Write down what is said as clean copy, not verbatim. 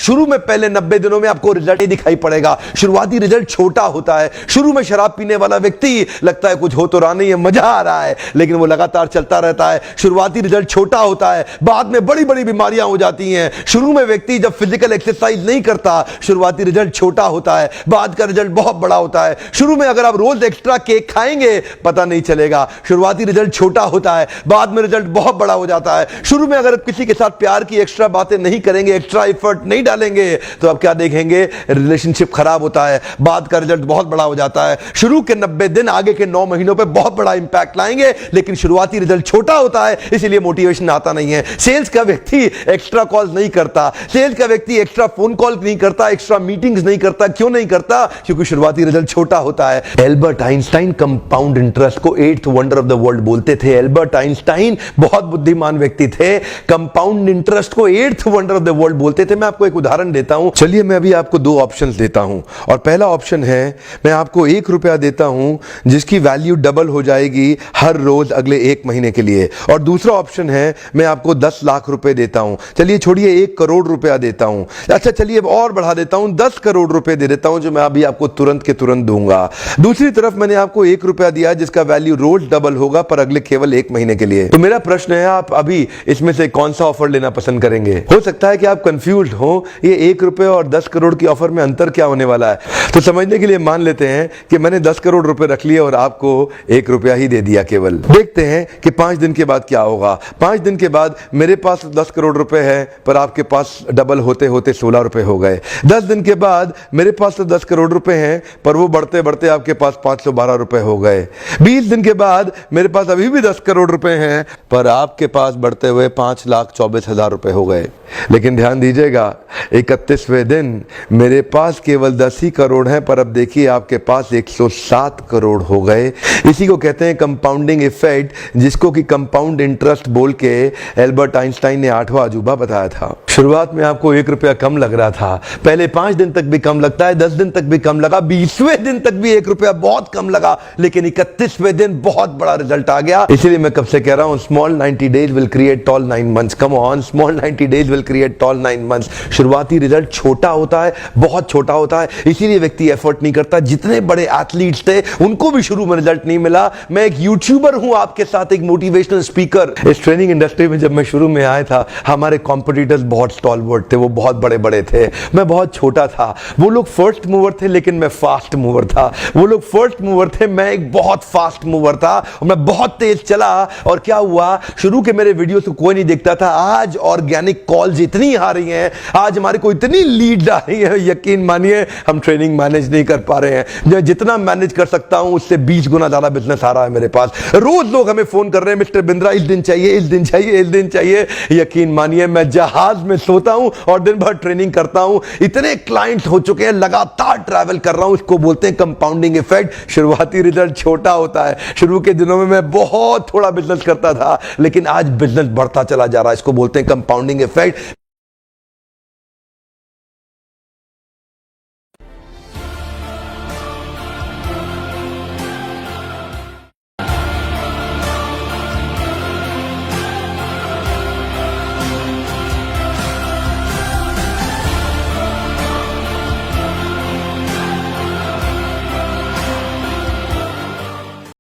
शुरू में पहले 90 दिनों में आपको रिजल्ट नहीं दिखाई पड़ेगा। शुरुआती रिजल्ट छोटा होता है। शुरू में शराब पीने वाला व्यक्ति लगता है कुछ हो तो रहा नहीं है, मजा आ रहा है, लेकिन वो लगातार चलता रहता है। शुरुआती रिजल्ट छोटा होता है, बाद में बड़ी बड़ी बीमारियां हो जाती हैं। शुरू में व्यक्ति जब फिजिकल एक्सरसाइज नहीं करता, शुरुआती रिजल्ट छोटा होता है, बाद का रिजल्ट बहुत बड़ा होता है। शुरू में अगर आप रोज एक्स्ट्रा केक खाएंगे पता नहीं चलेगा, शुरुआती रिजल्ट छोटा होता है, बाद में रिजल्ट बहुत बड़ा हो जाता है। शुरू में अगर किसी के साथ प्यार की एक्स्ट्रा बातें नहीं करेंगे, एक्स्ट्रा एफर्ट नहीं डालेंगे, तो आप क्या देखेंगे, रिलेशनशिप खराब होता है, बाद का रिजल्ट बहुत बड़ा हो जाता है। शुरू के 90 दिन आगे के 9 महीनों पे बहुत बड़ा इंपैक्ट लाएंगे, लेकिन शुरुआती रिजल्ट छोटा होता है, इसलिए मोटिवेशन आता नहीं है। सेल्स का व्यक्ति एक्स्ट्रा कॉल नहीं करता, सेल्स का व्यक्ति एक्स्ट्रा फोन कॉल नहीं करता, एक्स्ट्रा मीटिंग्स नहीं करता। क्यों नहीं करता? क्योंकि शुरुआती रिजल्ट छोटा होता है। एल्बर्ट आइंस्टाइन कंपाउंड इंटरेस्ट को 8th wonder of the world बोलते थे। एल्बर्ट आइंस्टाइन बहुत बुद्धिमान व्यक्ति थे, कंपाउंड इंटरेस्ट को 8th wonder of the world बोलते थे। मैं आपको एक उदाहरण देता हूं। चलिए मैं अभी आपको 2 ऑप्शंस देता हूं, और पहला ऑप्शन है मैं आपको 1 रुपया देता हूं जिसकी वैल्यू डबल हो जाएगी हर रोज अगले 1 महीने के लिए, और दूसरा ऑप्शन है मैं आपको 10 लाख रुपए देता हूं। चलिए छोड़िए 1 करोड़ रुपया देता हूं, अच्छा चलिए और बढ़ा देता हूं, 10 करोड़ रुपए दे देता हूं, जो मैं अभी आपको तुरंत के तुरंत दूंगा। दूसरी तरफ मैंने आपको 1 रुपया दिया जिसका वैल्यू रोज डबल होगा पर अगले केवल 1 महीने के लिए। तो मेरा प्रश्न है, आप अभी इसमें से कौन सा ऑफर लेना पसंद करेंगे? हो सकता है कि आप कंफ्यूज्ड हो, ये 1 रुपए और 10 करोड़ की ऑफर में अंतर क्या होने वाला है। तो समझने के लिए मान लेते हैं कि मैंने 10 करोड़ रुपए रख लिए और आपको 1 रुपया ही दे दिया केवल। देखते हैं कि 5 दिन के बाद क्या होगा। 5 दिन के बाद मेरे पास 10 करोड़ रुपए है पर आपके पास डबल होते होते 16 रुपए हो गए। 10 दिन के बाद मेरे पास तो 10 करोड़ रुपए हैं पर वो बढ़ते बढ़ते आपके पास 512 रुपए हो गए। 20 दिन के बाद मेरे पास अभी भी 10 करोड़ रुपए हैं पर आपके पास बढ़ते हुए 5,24,000 रुपए हो गए। लेकिन ध्यान दीजिएगा, 31वें दिन मेरे पास केवल 10 ही करोड़ हैं पर अब देखिए आपके पास 107 करोड़ हो गए। इसी को कहते हैं कंपाउंडिंग इफेक्ट, जिसको कि कंपाउंड इंटरेस्ट बोल के एल्बर्ट आइंस्टाइन ने 8वां अजूबा बताया था। शुरुआत में आपको 1 रुपया कम लग रहा था, पहले 5 दिन तक भी कम लगता है, 10 दिन तक भी कम लगा, 20वें दिन तक भी 1 रुपया बहुत कम लगा, लेकिन 31वें दिन बहुत बड़ा रिजल्ट आ गया। इसलिए मैं कब से कह रहा हूं, small 90 days will create tall 9 months. Come on, small 90 days will create tall 9 months. शुरुआती रिजल्ट छोटा होता है, बहुत छोटा होता है, इसीलिए व्यक्ति एफर्ट नहीं करता। जितने बड़े एथलीट्स थे उनको भी शुरू में रिजल्ट नहीं मिला। मैं एक यूट्यूबर हूं, आपके साथ एक मोटिवेशनल स्पीकर। इस ट्रेनिंग इंडस्ट्री में जब मैं शुरू में आया था, हमारे कॉम्पिटिटर्स बहुत स्टॉलवर्ट थे, वो बहुत बड़े बड़े थे, मैं बहुत छोटा था। वो लोग फर्स्ट मूवर थे लेकिन मैं फास्ट मूवर था। वो लोग फर्स्ट मूवर थे, मैं एक बहुत फास्ट मूवर था, और मैं बहुत तेज चला। और क्या हुआ, शुरू के मेरे वीडियो तो कोई नहीं देखता था। आज ऑर्गेनिक कॉल्स इतनी आ रही हैं, आज हमारे को इतनी लीड आ रही है, यकीन मानिए हम ट्रेनिंग मैनेज नहीं कर पा रहे हैं। मैं जितना मैनेज कर सकता हूं उससे 20 गुना ज्यादा बिजनेस आ रहा है मेरे पास। रोज लोग हमें फोन कर रहे हैं, मिस्टर बिंद्रा इस दिन चाहिए, इस दिन चाहिए, इस दिन चाहिए। यकीन मानिए मैं जहाज में सोता हूं और दिन भर ट्रेनिंग करता हूं। इतने क्लाइंट्स हो चुके हैं, लगातार ट्रैवल कर रहा हूं। इसको बोलते हैं कंपाउंडिंग इफेक्ट। शुरुआती रिजल्ट छोटा होता है। शुरू के दिनों में मैं बहुत थोड़ा बिजनेस करता था, लेकिन आज बिजनेस बढ़ता चला जा रहा है। इसको बोलते हैं कंपाउंडिंग इफेक्ट।